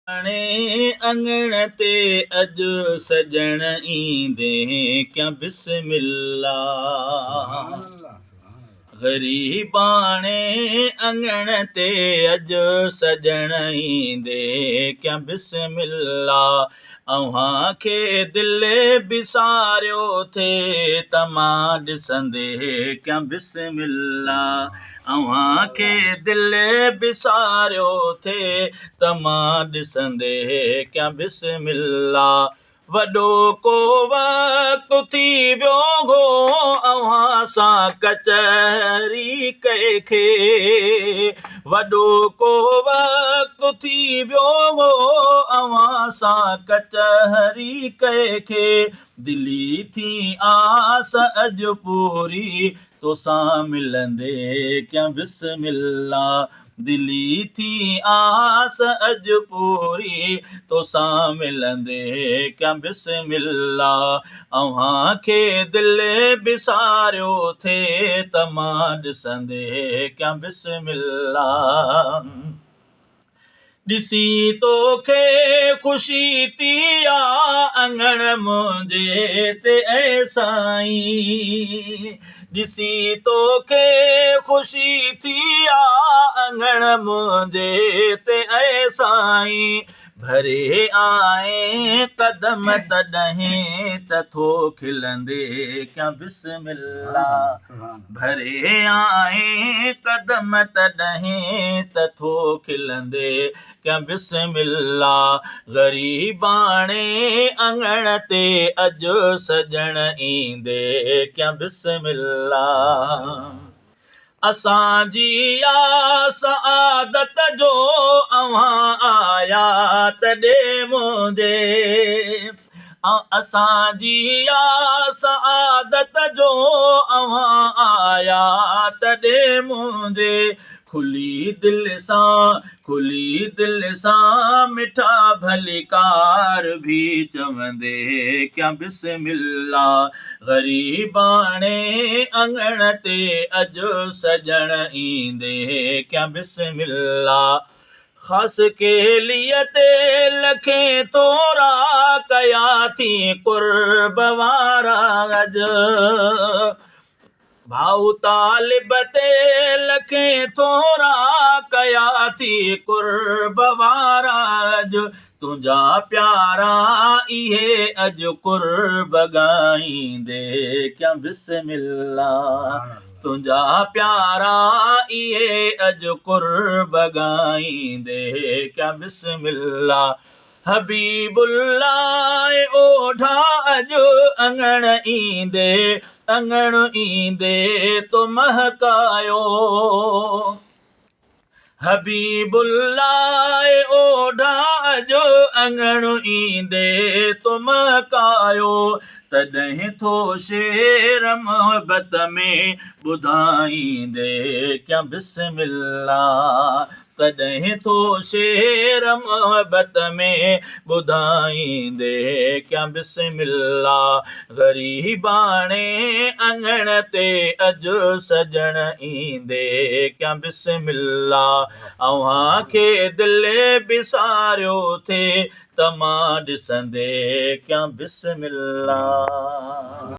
अणे अंगण ते अॼु सजण ईंदे क्या बिस्मिल्ला। ग़रीबाणे अंगण ते अॼु सजण ईंदे क्या बिस्मिल्ला। अव्हां खे दिलि बिसारियो थे त मां ॾिसंदे क्या बिस्मिल्ला। अव्हां खे दिलि बिसारियो थे त मां ॾिसंदे क्या बिस्मिल्ला। वॾो को वक़्तु थी वियो हो अव्हां सां कचहरी कंहिंखे। वॾो को वक़्तु थी वियो हो अव्हां सां कचहरी कंहिंखे। दिली थी आस अॼु पूरी तोसां मिलंदे क्या बिस्मिल्ला। दिली थी आस अॼु पूरी तोसां मिलंदे क्या बिस्मिल्ला। अव्हां खे दिलि बिसारियो थे त मां ॾिसंदे क्या बिस्मिल्ला। ॾिसी तोखे ख़ुशी थी आ अंगण मुंहिंजे ते ऐं साईं। ॾिसी तोखे ख़ुशी थी आ अंगण मुंहिंजे ते ऐं साईं। भरे आए कदम तॾहिं त थो खिलंदे क्या बिस्मिल्ला। भरे आए कदम तॾहिं त थो खिलंदे क्या बिस्मिल्ला। ग़रीबाणे अंगण ते अॼु सजण ईंदे क्या बिस्मिल्ला। असांजी आस आदत जो अव्हां आया तॾहिं मुंहिंजे। असांजी आस आदत जो अव्हां आया तॾहिं मुंहिंजे। खुली दिलि सां मिठा भलीकार बि चवंदे क्या बिस्मिल्ला। ग़रीबाणे अंगण ते अॼु सजण ईंदे क्या बिस्मिल्ला। ख़ासि केलीअ ते लखे थोरा कया थी क़ुर्ब वारा अॼु। भाऊ तालिब ते लखे थोरा कया थी क़ुर्ब वारा अॼु। तुंहिंजा प्यारा इहे अॼु क़ुर्ब ॻाईंदे क्या बिस्मिल्ला। तुंहिंजा प्यारा इहे अॼु क़ुर्ब ॻाईंदे क्या बिस्मिल्ला। हबीबुल्लाह ओढ़ा अॼु अंगण ईंदे तो महकायो। हबीबुल्लाह ओढ़ा अॼु अंगण ईंदे तो महकायो। तॾहिं थो शेर मोहबत में ॿुधाईंदे क्या बिस्मिल्ला। तॾहिं थो शेर मोहबत में ॿुधाईंदे क्या बिस्मिल्ला। ग़रीबाणे अंगण ते अॼु सजण ईंदे क्या बिस्मिल्ला। अव्हां खे दिलि बिसारियो थे त मां ॾिसंदे क्या बिस्मिल्ला।